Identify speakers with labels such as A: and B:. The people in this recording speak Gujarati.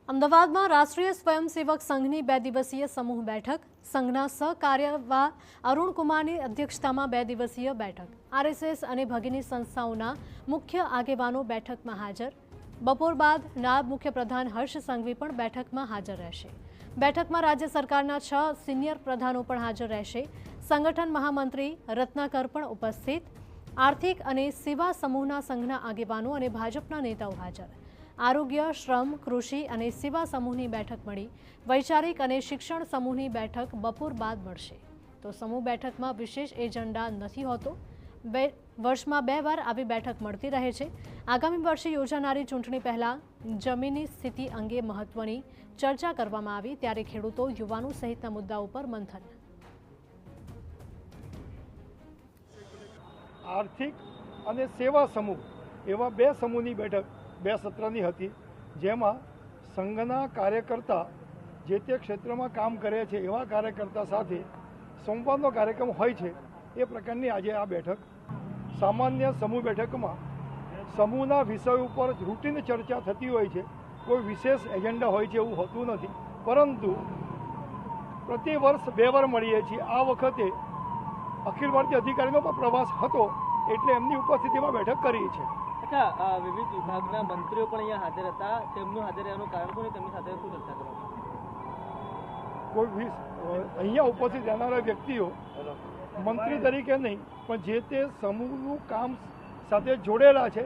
A: અમદાવાદમાં રાષ્ટ્રીય સ્વયંસેવક સંઘની 2 દિવસીય સમૂહ બેઠક સંઘના સહકાર્યવાહ અરુણકુમારની અધ્યક્ષતામાં 2 દિવસીય બેઠક આરએસએસ અને ભગીની સંસ્થાઓના મુખ્ય આગેવાનો બેઠકમાં હાજર બપોર બાદ નાયબ મુખ્ય પ્રધાન હર્ષ સંઘવી પણ બેઠકમાં હાજર રહેશે। બેઠકમાં રાજ્ય સરકારના 6 સિનિયર પ્રધાનો પણ હાજર રહેશે। સંગઠન મહામંત્રી રત્નાકર પણ ઉપસ્થિત। આર્થિક અને સેવા સમૂહના સંઘના આગેવાનો અને ભાજપના નેતાઓ હાજર। આરોગ્ય, શ્રમ, કૃષિ અને સેવા સમૂહની બેઠક મળી। વૈચારિક અને શિક્ષણ સમૂહની બેઠક બપોર બાદ મળશે। તો સમૂહ બેઠકમાં વિશેષ એજન્ડા નથી હોતો। વર્ષમાં 2 વાર આવી બેઠક મળતી રહે છે। આગામી વર્ષે યોજાનારી ચૂંટણી પહેલા જમીનની સ્થિતિ અંગે મહત્વની ચર્ચા કરવામાં આવી ત્યારે ખેડૂતો, યુવાનો સહિતના મુદ્દાઓ પર મંથન।
B: આર્થિક અને સેવા સમૂહ એવા 2 સમૂહની બેઠક 2 સત્રની હતી, જેમાં સંઘના કાર્યકર્તા જે તે ક્ષેત્રમાં કામ કરે છે એવા કાર્યકર્તા સાથે સંવાદનો કાર્યક્રમ હોય છે એ પ્રકારની આજે આ બેઠક। સામાન્ય સમૂહ બેઠકમાં સમૂહના વિષય ઉપર રૂટીન ચર્ચા થતી હોય છે, કોઈ વિશેષ એજન્ડા હોય છે એવું હોતું નથી, પરંતુ પ્રતિ વર્ષ 2 વાર મળીએ છીએ। આ વખતે અખિલ ભારતીય અધિકારીનો પણ પ્રવાસ હતો એટલે એમની ઉપસ્થિતિમાં બેઠક કરી છે।
C: अच्छा, विविध विभागના મંત્રીઓ પણ અહીંયા હાજર હતા। તેમનું હાજર રહેવાનું કારણ શું? તેમની સાથે શું ચર્ચા કરવામાં?
B: કોઈ અહીંયા ઉપસ્થિત રહેનારા વ્યક્તિઓ મંત્રી તરીકે નહીં પણ જે તે સમૂહનું કામ સાથે જોડેલા છે।